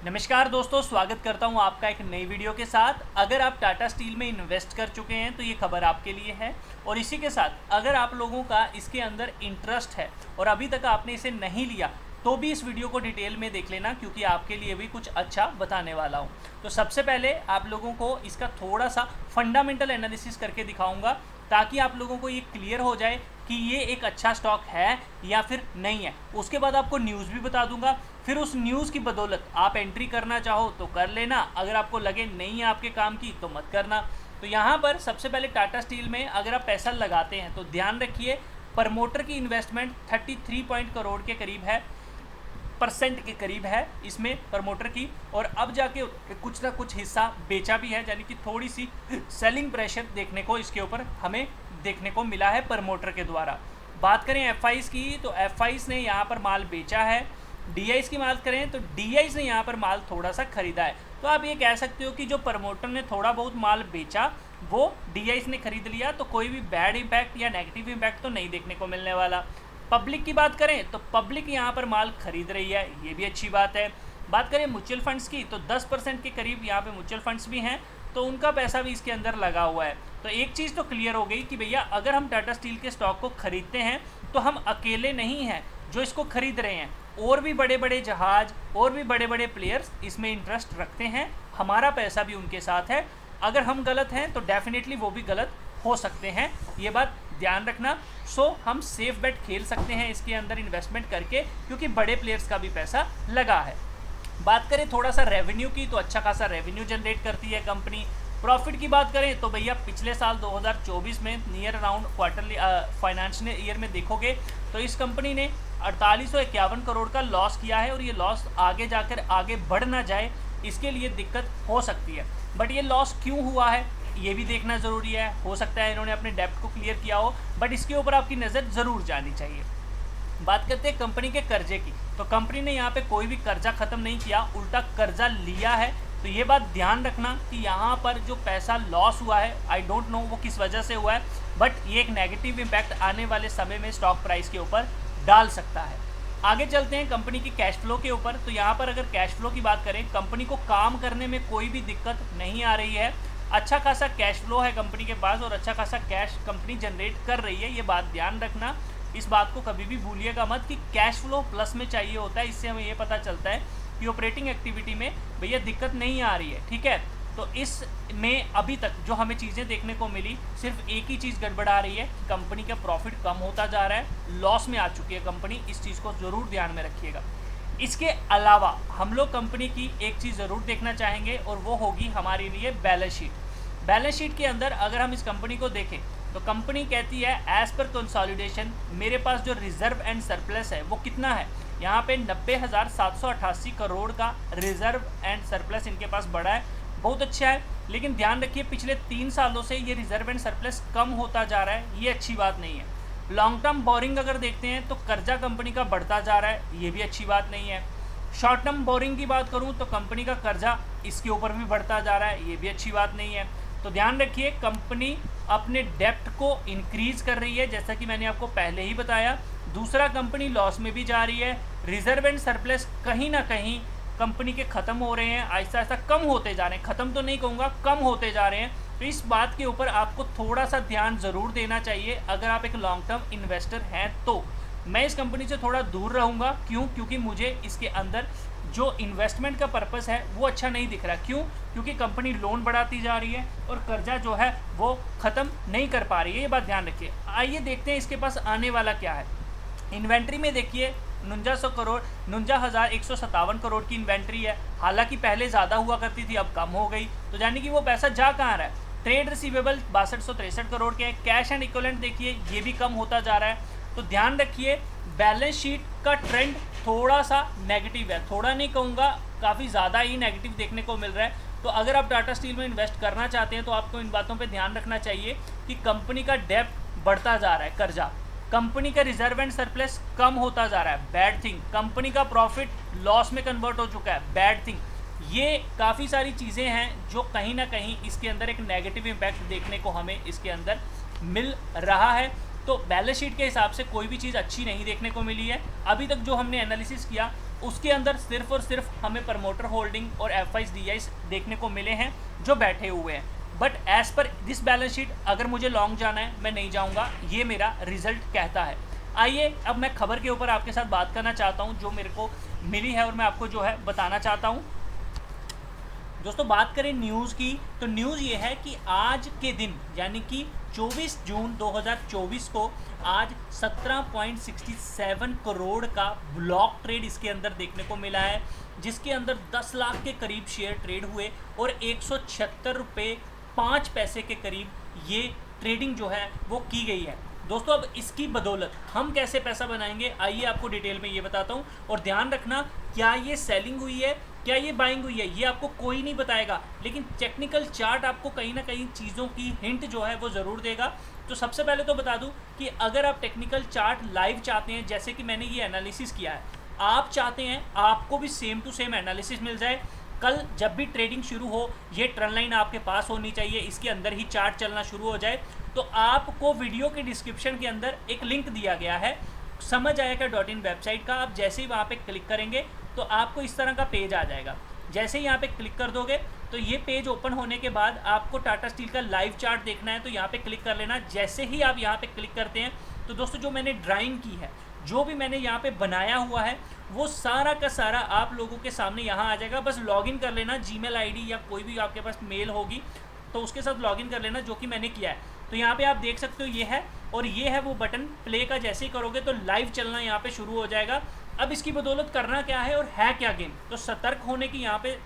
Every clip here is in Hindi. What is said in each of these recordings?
नमस्कार दोस्तों, स्वागत करता हूं आपका एक नई वीडियो के साथ। अगर आप टाटा स्टील में इन्वेस्ट कर चुके हैं तो ये खबर आपके लिए है। और इसी के साथ अगर आप लोगों का इसके अंदर इंटरेस्ट है और अभी तक आपने इसे नहीं लिया तो भी इस वीडियो को डिटेल में देख लेना, क्योंकि आपके लिए भी कुछ अच्छा बताने वाला हूं। तो सबसे पहले आप लोगों को इसका थोड़ा सा फंडामेंटल एनालिसिस करके दिखाऊंगा, ताकि आप लोगों को ये क्लियर हो जाए कि ये एक अच्छा स्टॉक है या फिर नहीं है। उसके बाद आपको न्यूज़ भी बता दूंगा, फिर उस न्यूज़ की बदौलत आप एंट्री करना चाहो तो कर लेना, अगर आपको लगे नहीं है आपके काम की तो मत करना। तो यहाँ पर सबसे पहले टाटा स्टील में अगर आप पैसा लगाते हैं तो ध्यान रखिए, प्रमोटर की इन्वेस्टमेंट 33 पॉइंट करोड़ के करीब है, परसेंट के करीब है इसमें प्रमोटर की। और अब जाके कुछ ना कुछ हिस्सा बेचा भी है, यानी कि थोड़ी सी सेलिंग प्रेशर देखने को इसके ऊपर हमें देखने को मिला है प्रमोटर के द्वारा। बात करें एफआईज की तो एफआईज ने यहाँ पर माल बेचा है। डीआईज की बात करें तो डीआईज ने यहाँ पर माल थोड़ा सा खरीदा है। तो आप ये कह सकते हो कि जो प्रमोटर ने थोड़ा बहुत माल बेचा वो डीआईज ने खरीद लिया, तो कोई भी बैड इम्पैक्ट या नेगेटिव इम्पैक्ट तो नहीं देखने को मिलने वाला। पब्लिक की बात करें तो पब्लिक यहाँ पर माल खरीद रही है, ये भी अच्छी बात है। बात करें म्यूचुअल फंड्स की तो 10% के करीब यहाँ पे म्यूचुअल फंड्स भी हैं, तो उनका पैसा भी इसके अंदर लगा हुआ है। तो एक चीज़ तो क्लियर हो गई कि भैया अगर हम टाटा स्टील के स्टॉक को खरीदते हैं तो हम अकेले नहीं हैं जो इसको खरीद रहे हैं, और भी बड़े बड़े जहाज और भी बड़े बड़े प्लेयर्स इसमें इंटरेस्ट रखते हैं, हमारा पैसा भी उनके साथ है। अगर हम गलत हैं तो डेफिनेटली वो भी गलत हो सकते हैं, ये बात ध्यान रखना। सो हम सेफ बेट खेल सकते हैं इसके अंदर इन्वेस्टमेंट करके, क्योंकि बड़े प्लेयर्स का भी पैसा लगा है। बात करें थोड़ा सा रेवेन्यू की तो अच्छा खासा रेवेन्यू जनरेट करती है कंपनी। प्रॉफिट की बात करें तो भैया पिछले साल 2024 में near around quarterly financial year में देखोगे तो इस कंपनी ने 4851 करोड़ का लॉस किया है, और ये लॉस आगे जाकर आगे बढ़ ना जाए इसके लिए दिक्कत हो सकती है। बट ये लॉस क्यों हुआ है ये भी देखना ज़रूरी है। हो सकता है इन्होंने अपने डेब्ट को क्लियर किया हो, बट इसके ऊपर आपकी नज़र ज़रूर जानी चाहिए। बात करते हैं कंपनी के कर्जे की, तो कंपनी ने यहाँ पे कोई भी कर्जा ख़त्म नहीं किया, उल्टा कर्जा लिया है। तो ये बात ध्यान रखना कि यहाँ पर जो पैसा लॉस हुआ है, आई डोंट नो वो किस वजह से हुआ है, बट ये एक नेगेटिव इम्पैक्ट आने वाले समय में स्टॉक प्राइस के ऊपर डाल सकता है। आगे चलते हैं कंपनी की कैश फ्लो के ऊपर। तो यहाँ पर अगर कैश फ्लो की बात करें, कंपनी को काम करने में कोई भी दिक्कत नहीं आ रही है, अच्छा खासा कैश फ्लो है कंपनी के पास और अच्छा खासा कैश कंपनी जनरेट कर रही है। ये बात ध्यान रखना, इस बात को कभी भी भूलिएगा मत कि कैश फ्लो प्लस में चाहिए होता है। इससे हमें ये पता चलता है कि ऑपरेटिंग एक्टिविटी में भैया दिक्कत नहीं आ रही है, ठीक है। तो इसमें अभी तक जो हमें चीज़ें देखने को मिली, सिर्फ एक ही चीज़ गड़बड़ा रही है, कंपनी का प्रॉफिट कम होता जा रहा है, लॉस में आ चुकी है कंपनी। इस चीज़ को ज़रूर ध्यान में रखिएगा। इसके अलावा हम लोग कंपनी की एक चीज़ ज़रूर देखना चाहेंगे और वो होगी हमारे लिए बैलेंस शीट। बैलेंस शीट के अंदर अगर हम इस कंपनी को देखें तो कंपनी कहती है एज़ पर कंसोलिडेशन मेरे पास जो रिजर्व एंड सरप्लस है वो कितना है, यहाँ पे 90,788 करोड़ का रिजर्व एंड सरप्लस इनके पास बढ़ा है, बहुत अच्छा है। लेकिन ध्यान रखिए पिछले 3 सालों से ये रिजर्व एंड सरप्लस कम होता जा रहा है, ये अच्छी बात नहीं है। लॉन्ग टर्म बोरिंग अगर देखते हैं तो कर्जा कंपनी का बढ़ता जा रहा है, ये भी अच्छी बात नहीं है। शॉर्ट टर्म बोरिंग की बात करूँ तो कंपनी का कर्जा इसके ऊपर भी बढ़ता जा रहा है, ये भी अच्छी बात नहीं है। तो ध्यान रखिए कंपनी अपने डेप्ट को इंक्रीज कर रही है, जैसा कि मैंने आपको पहले ही बताया। दूसरा, कंपनी लॉस में भी जा रही है, रिजर्व एंड सरप्लस कहीं ना कहीं कंपनी के ख़त्म हो रहे हैं, आहिस्ता आहिस्ता कम होते जा रहे हैं, ख़त्म तो नहीं कहूँगा, कम होते जा रहे हैं। तो इस बात के ऊपर आपको थोड़ा सा ध्यान ज़रूर देना चाहिए अगर आप एक लॉन्ग टर्म इन्वेस्टर हैं। तो मैं इस कंपनी से थोड़ा दूर रहूँगा, क्यों? क्योंकि मुझे इसके अंदर जो इन्वेस्टमेंट का पर्पस है वो अच्छा नहीं दिख रहा। क्यों? क्योंकि कंपनी लोन बढ़ाती जा रही है और कर्जा जो है वो ख़त्म नहीं कर पा रही है, ये बात ध्यान रखिए। आइए देखते हैं इसके पास आने वाला क्या है। इन्वेंट्री में देखिए 49,157 करोड़ की इन्वेंट्री है, हालांकि पहले ज़्यादा हुआ करती थी, अब कम हो गई। तो यानी कि वो पैसा जा कहाँ रहा है। ट्रेड रिसीवेबल 6263 करोड़ के हैं। कैश एंड इक्विवेलेंट देखिए ये भी कम होता जा रहा है। तो ध्यान रखिए बैलेंस शीट का ट्रेंड थोड़ा सा नेगेटिव है, थोड़ा नहीं कहूँगा, काफ़ी ज़्यादा ही नेगेटिव देखने को मिल रहा है। तो अगर आप टाटा स्टील में इन्वेस्ट करना चाहते हैं तो आपको इन बातों पे ध्यान रखना चाहिए कि कंपनी का डेब्ट बढ़ता जा रहा है, कर्जा, कंपनी का रिजर्व एंड सरप्लस कम होता जा रहा है, बैड थिंग, कंपनी का प्रॉफिट लॉस में कन्वर्ट हो चुका है, बैड थिंग। ये काफ़ी सारी चीज़ें हैं जो कहीं ना कहीं इसके अंदर एक नेगेटिव इम्पैक्ट देखने को हमें इसके अंदर मिल रहा है। तो बैलेंस शीट के हिसाब से कोई भी चीज़ अच्छी नहीं देखने को मिली है। अभी तक जो हमने एनालिसिस किया उसके अंदर सिर्फ और सिर्फ हमें प्रमोटर होल्डिंग और FIs DIs देखने को मिले हैं जो बैठे हुए हैं। But as per this balance sheet अगर मुझे लॉन्ग जाना है मैं नहीं जाऊँगा, ये मेरा रिजल्ट कहता है। आइए अब मैं खबर के ऊपर आपके साथ बात करना चाहता हूँ जो मेरे को मिली है और मैं आपको जो है बताना चाहता हूँ। दोस्तों बात करें न्यूज़ की, तो न्यूज़ ये है कि आज के दिन यानी कि 24 जून 2024 को आज 17.67 करोड़ का ब्लॉक ट्रेड इसके अंदर देखने को मिला है, जिसके अंदर 10 लाख के करीब शेयर ट्रेड हुए और 176 रुपये 5 पैसे के करीब ये ट्रेडिंग जो है वो की गई है। दोस्तों अब इसकी बदौलत हम कैसे पैसा बनाएंगे, आइए आपको डिटेल में ये बताता हूँ। और ध्यान रखना, क्या ये सेलिंग हुई है, क्या ये बाइंग हुई है, ये आपको कोई नहीं बताएगा, लेकिन टेक्निकल चार्ट आपको कहीं ना कहीं चीज़ों की हिंट जो है वो ज़रूर देगा। तो सबसे पहले तो बता दूं कि अगर आप टेक्निकल चार्ट लाइव चाहते हैं, जैसे कि मैंने ये एनालिसिस किया है, आप चाहते हैं आपको भी सेम टू सेम एनालिसिस मिल जाए, कल जब भी ट्रेडिंग शुरू हो ये ट्रेंड लाइन आपके पास होनी चाहिए, इसके अंदर ही चार्ट चलना शुरू हो जाए, तो आपको वीडियो के डिस्क्रिप्शन के अंदर एक लिंक दिया गया है समझ आएगा .in वेबसाइट का। आप जैसे ही वहाँ पे क्लिक करेंगे तो आपको इस तरह का पेज आ जाएगा। जैसे ही यहाँ पे क्लिक कर दोगे तो ये पेज ओपन होने के बाद आपको टाटा स्टील का लाइव चार्ट देखना है, तो यहाँ पे क्लिक कर लेना। जैसे ही आप यहाँ पे क्लिक करते हैं तो दोस्तों जो मैंने ड्राइंग की है, जो भी मैंने यहाँ पे बनाया हुआ है, वो सारा का सारा आप लोगों के सामने यहाँ आ जाएगा। बस लॉगिन कर लेना, जीमेल आईडी या कोई भी आपके पास मेल होगी तो उसके साथ लॉगिन कर लेना, जो कि मैंने किया है। तो यहाँ पे आप देख सकते हो ये है, और ये है वो बटन प्ले का। जैसे ही करोगे तो लाइव चलना यहाँ पे शुरू हो जाएगा। अब इसकी बदौलत करना क्या है और है क्या गेम, तो सतर्क होने की यहाँ पे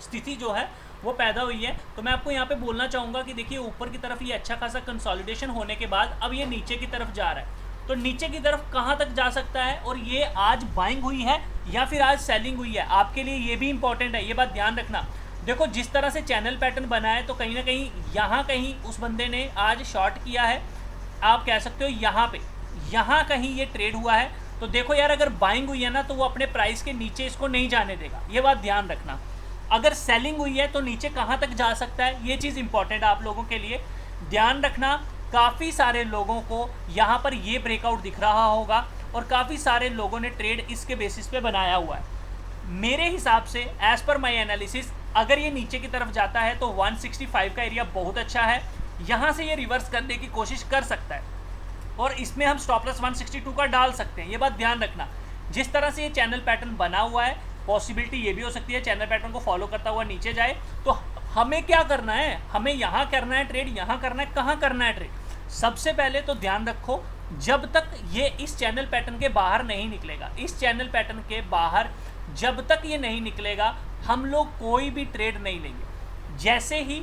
स्थिति जो है वो पैदा हुई है। तो मैं आपको यहाँ पे बोलना चाहूँगा कि देखिए ऊपर की तरफ ये अच्छा खासा कंसोलिडेशन होने के बाद अब ये नीचे की तरफ जा रहा है, तो नीचे की तरफ कहाँ तक जा सकता है और ये आज बाइंग हुई है या फिर आज सेलिंग हुई है, आपके लिए ये भी इंपॉर्टेंट है, ये बात ध्यान रखना। देखो जिस तरह से चैनल पैटर्न बना है तो कहीं ना कहीं यहाँ कहीं उस बंदे ने आज शॉर्ट किया है, आप कह सकते हो यहाँ कहीं ये ट्रेड हुआ है। तो देखो यार, अगर बाइंग हुई है ना तो वो अपने प्राइस के नीचे इसको नहीं जाने देगा, ये बात ध्यान रखना। अगर सेलिंग हुई है तो नीचे कहाँ तक जा सकता है, ये चीज़ इंपॉर्टेंट है आप लोगों के लिए, ध्यान रखना। काफ़ी सारे लोगों को यहाँ पर ये ब्रेकआउट दिख रहा होगा और काफ़ी सारे लोगों ने ट्रेड इसके बेसिस पे बनाया हुआ है। मेरे हिसाब से एज पर माई एनालिसिस अगर ये नीचे की तरफ जाता है तो 165 का एरिया बहुत अच्छा है, यहाँ से ये रिवर्स करने की कोशिश कर सकता है और इसमें हम स्टॉप लॉस 162 का डाल सकते हैं, ये बात ध्यान रखना। जिस तरह से ये चैनल पैटर्न बना हुआ है, पॉसिबिलिटी ये भी हो सकती है चैनल पैटर्न को फॉलो करता हुआ नीचे जाए। तो हमें क्या करना है, हमें यहाँ करना है ट्रेड, यहाँ करना है, कहाँ करना है ट्रेड। सबसे पहले तो ध्यान रखो, जब तक ये इस चैनल पैटर्न के बाहर नहीं निकलेगा, इस चैनल पैटर्न के बाहर जब तक ये नहीं निकलेगा हम लोग कोई भी ट्रेड नहीं लेंगे। जैसे ही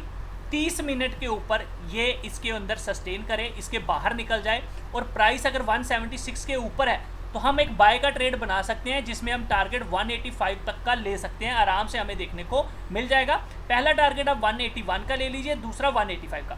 30 मिनट के ऊपर ये इसके अंदर सस्टेन करे, इसके बाहर निकल जाए और प्राइस अगर 176 के ऊपर है तो हम एक बाय का ट्रेड बना सकते हैं, जिसमें हम टारगेट 185 तक का ले सकते हैं, आराम से हमें देखने को मिल जाएगा। पहला टारगेट आप 181 का ले लीजिए, दूसरा 185 का।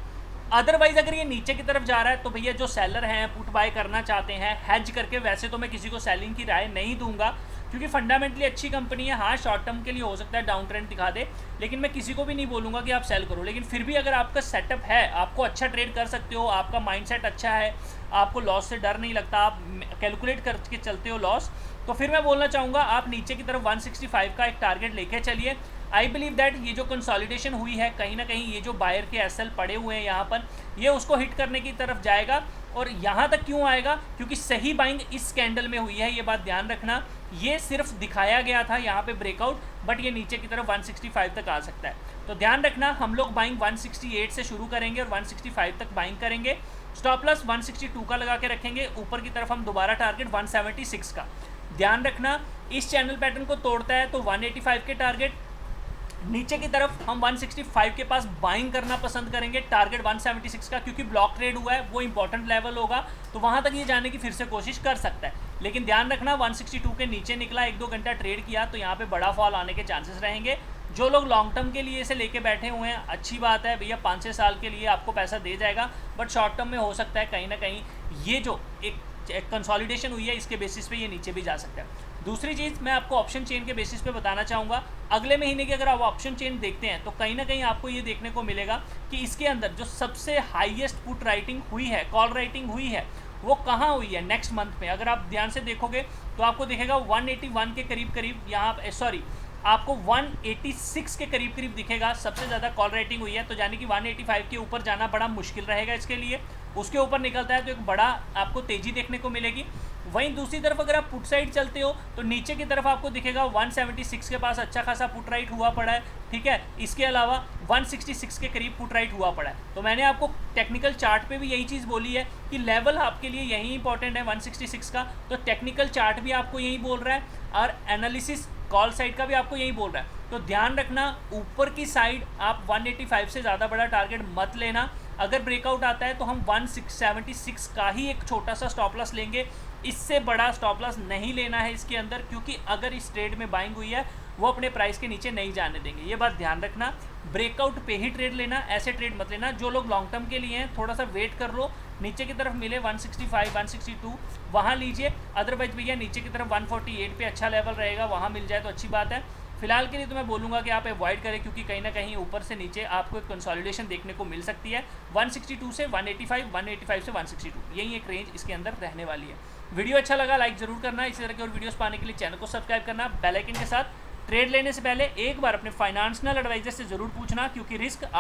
अदरवाइज अगर ये नीचे की तरफ जा रहा है तो भैया जो सेलर हैं, पुट बाय करना चाहते हैं हेज करके, वैसे तो मैं किसी को सेलिंग की राय नहीं दूंगा क्योंकि फंडामेंटली अच्छी कंपनी है। हाँ शॉर्ट टर्म के लिए हो सकता है डाउन ट्रेंड दिखा दे, लेकिन मैं किसी को भी नहीं बोलूँगा कि आप सेल करो। लेकिन फिर भी अगर आपका सेटअप है, आपको अच्छा ट्रेड कर सकते हो, आपका माइंडसेट अच्छा है, आपको लॉस से डर नहीं लगता, आप कैलकुलेट करके चलते हो लॉस, तो फिर मैं बोलना चाहूँगा आप नीचे की तरफ 165 का एक टारगेट लेके चलिए। आई बिलीव दैट ये जो कंसोलिडेशन हुई है, कहीं ना कहीं ये जो बायर के एसएल पड़े हुए हैं यहाँ पर, ये उसको हिट करने की तरफ जाएगा। और यहाँ तक क्यों आएगा, क्योंकि सही बाइंग इस कैंडल में हुई है, ये बात ध्यान रखना। ये सिर्फ दिखाया गया था यहाँ पे ब्रेकआउट, बट ये नीचे की तरफ 165 तक आ सकता है। तो ध्यान रखना, हम लोग बाइंग 168 से शुरू करेंगे और 165 तक बाइंग करेंगे। स्टॉप लॉस 162 का लगा के रखेंगे, ऊपर की तरफ हम दोबारा टारगेट 176 का। ध्यान रखना, इस चैनल पैटर्न को तोड़ता है तो 185 के टारगेट, नीचे की तरफ हम 165 के पास बाइंग करना पसंद करेंगे, टारगेट 176 का, क्योंकि ब्लॉक ट्रेड हुआ है, वो इंपॉर्टेंट लेवल होगा, तो वहाँ तक ये जाने की फिर से कोशिश कर सकता है। लेकिन ध्यान रखना 162 के नीचे निकला, 1-2 घंटा ट्रेड किया तो यहाँ पे बड़ा फॉल आने के चांसेस रहेंगे। जो लोग लॉन्ग टर्म के लिए इसे लेके बैठे हुए हैं, अच्छी बात है भैया, 5-6 साल के लिए आपको पैसा दे जाएगा, बट शॉर्ट टर्म में हो सकता है कहीं ना कहीं ये जो एक कंसोलिडेशन हुई है इसके बेसिस पे ये नीचे भी जा सकता है। दूसरी चीज़ मैं आपको ऑप्शन चेन के बेसिस पे बताना चाहूँगा, अगले महीने की अगर आप ऑप्शन चेन देखते हैं तो कहीं ना कहीं आपको ये देखने को मिलेगा कि इसके अंदर जो सबसे हाईएस्ट पुट राइटिंग हुई है, कॉल राइटिंग हुई है, वो कहाँ हुई है नेक्स्ट मंथ में। अगर आप ध्यान से देखोगे तो आपको दिखेगा 181 के करीब यहाँ, सॉरी, आपको 186 के करीब दिखेगा, सबसे ज़्यादा कॉल रेटिंग हुई है। तो यानी कि 185 के ऊपर जाना बड़ा मुश्किल रहेगा इसके लिए। उसके ऊपर निकलता है तो एक बड़ा आपको तेज़ी देखने को मिलेगी। वहीं दूसरी तरफ अगर आप पुट साइड चलते हो तो नीचे की तरफ आपको दिखेगा 176 के पास अच्छा खासा पुट राइट हुआ पड़ा है, ठीक है। इसके अलावा 166 के करीब पुट राइट हुआ पड़ा है। तो मैंने आपको टेक्निकल चार्ट पे भी यही चीज़ बोली है कि लेवल आपके लिए यही इंपॉर्टेंट है 166 का। तो टेक्निकल चार्ट भी आपको यही बोल रहा है और एनालिसिस कॉल साइड का भी आपको यही बोल रहा है। तो ध्यान रखना, ऊपर की साइड आप 185 से ज़्यादा बड़ा टारगेट मत लेना। अगर ब्रेकआउट आता है तो हम 176 का ही एक छोटा सा स्टॉप लॉस लेंगे, इससे बड़ा स्टॉप लॉस नहीं लेना है इसके अंदर, क्योंकि अगर इस ट्रेड में बाइंग हुई है वो अपने प्राइस के नीचे नहीं जाने देंगे। ये बात ध्यान रखना, ब्रेकआउट पे ही ट्रेड लेना, ऐसे ट्रेड मत लेना। जो लोग लॉन्ग टर्म के लिए हैं थोड़ा सा वेट कर लो, नीचे की तरफ मिले 165 162 वहाँ लीजिए। अदरवाइज भैया नीचे की तरफ 148 पे अच्छा लेवल रहेगा, वहाँ मिल जाए तो अच्छी बात है। फिलहाल के लिए तो मैं बोलूँगा कि आप अवॉइड करें, क्योंकि कहीं ना कहीं ऊपर से नीचे आपको एक कंसोलिडेशन देखने को मिल सकती है 162 से 185, 185 से 162, यही एक रेंज इसके अंदर रहने वाली है। वीडियो अच्छा लगा लाइक ज़रूर करना, इसी तरह के और वीडियोस पाने के लिए चैनल को सब्सक्राइब करना, बेल आइकन के साथ। ट्रेड लेने से पहले एक बार अपने फाइनेंशियल एडवाइजर से ज़रूर पूछना, क्योंकि रिस्क